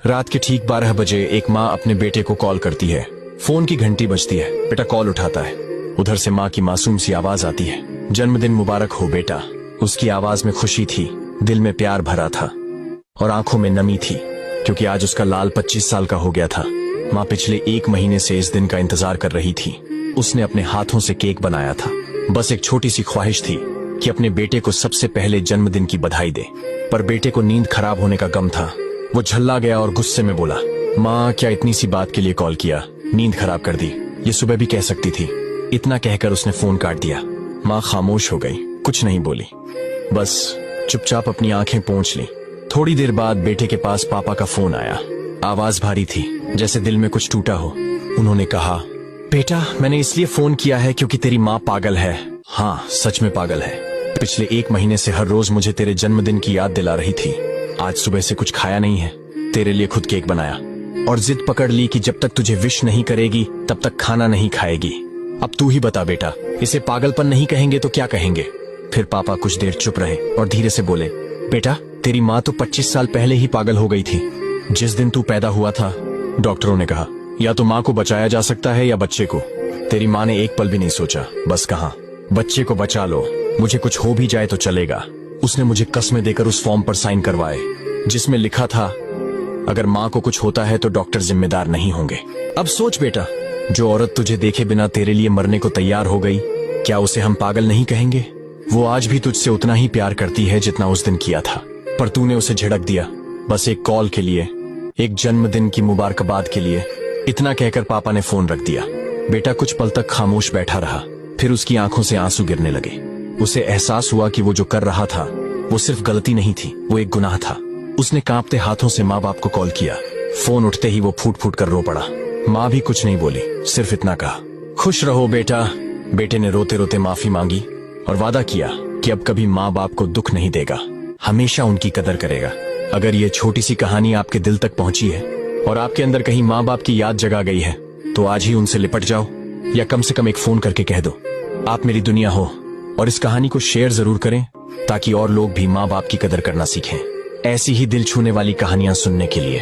रात के ठीक 12 बजे एक माँ अपने बेटे को कॉल करती है। फोन की घंटी बजती है। बेटा कॉल उठाता है। उधर से माँ की मासूम सी आवाज आती है, जन्मदिन मुबारक हो बेटा। उसकी आवाज में खुशी थी, दिल में प्यार भरा था और आंखों में नमी थी, क्योंकि आज उसका लाल 25 साल का हो गया था। माँ पिछले 1 महीने से इस दिन का इंतजार कर रही थी। उसने अपने हाथों से केक बनाया था। बस एक छोटी सी ख्वाहिश थी कि अपने बेटे को सबसे पहले जन्मदिन की बधाई दे। पर बेटे को नींद खराब होने का गम था। वो झल्ला गया और गुस्से में बोला, माँ क्या इतनी सी बात के लिए कॉल किया, नींद खराब कर दी, ये सुबह भी कह सकती थी। इतना कहकर उसने फोन काट दिया। माँ खामोश हो गई, कुछ नहीं बोली, बस चुपचाप अपनी आंखें पोंछ ली। थोड़ी देर बाद बेटे के पास पापा का फोन आया। आवाज भारी थी, जैसे दिल में कुछ टूटा हो। उन्होंने कहा, बेटा मैंने इसलिए फोन किया है क्योंकि तेरी माँ पागल है। हाँ सच में पागल है। पिछले 1 महीने से हर रोज मुझे तेरे जन्मदिन की याद दिला रही थी। आज सुबह से कुछ खाया नहीं है, तेरे लिए खुद केक बनाया और जिद पकड़ ली कि जब तक तुझे विश नहीं करेगी तब तक खाना नहीं खाएगी। अब तू ही बता बेटा, इसे पागलपन नहीं कहेंगे तो क्या कहेंगे। फिर पापा कुछ देर चुप रहे और धीरे से बोले, बेटा तेरी माँ तो 25 साल पहले ही पागल हो गई थी। जिस दिन तू पैदा हुआ था डॉक्टरों ने कहा या तो माँ को बचाया जा सकता है या बच्चे को। तेरी माँ ने एक पल भी नहीं सोचा, बस कहा बच्चे को बचा लो, मुझे कुछ हो भी जाए तो चलेगा। उसने मुझे कस्में देकर उस फॉर्म पर साइन करवाए जिसमें लिखा था अगर माँ को कुछ होता है तो डॉक्टर जिम्मेदार नहीं होंगे। अब सोच बेटा, जो औरत तुझे देखे बिना तेरे लिए मरने को तैयार हो गई, क्या उसे हम पागल नहीं कहेंगे। वो आज भी तुझसे उतना ही प्यार करती है जितना उस दिन किया था, पर तूने उसे झिड़क दिया बस एक कॉल के लिए, एक जन्मदिन की मुबारकबाद के लिए। इतना कहकर पापा ने फोन रख दिया। बेटा कुछ पल तक खामोश बैठा रहा, फिर उसकी आंखों से आंसू गिरने लगे। उसे एहसास हुआ कि वो जो कर रहा था वो सिर्फ गलती नहीं थी, वो एक गुनाह था। उसने कांपते हाथों से माँ बाप को कॉल किया। फोन उठते ही वो फूट फूट कर रो पड़ा। माँ भी कुछ नहीं बोली, सिर्फ इतना कहा, खुश रहो बेटा। बेटे ने रोते रोते माफी मांगी और वादा किया कि अब कभी माँ बाप को दुख नहीं देगा, हमेशा उनकी कदर करेगा। अगर ये छोटी सी कहानी आपके दिल तक पहुंची है और आपके अंदर कहीं माँ बाप की याद जगा गई है तो आज ही उनसे लिपट जाओ, या कम से कम एक फोन करके कह दो आप मेरी दुनिया हो। और इस कहानी को शेयर जरूर करें ताकि और लोग भी माँ बाप की कदर करना सीखें। ऐसी ही दिल छूने वाली कहानियां सुनने के लिए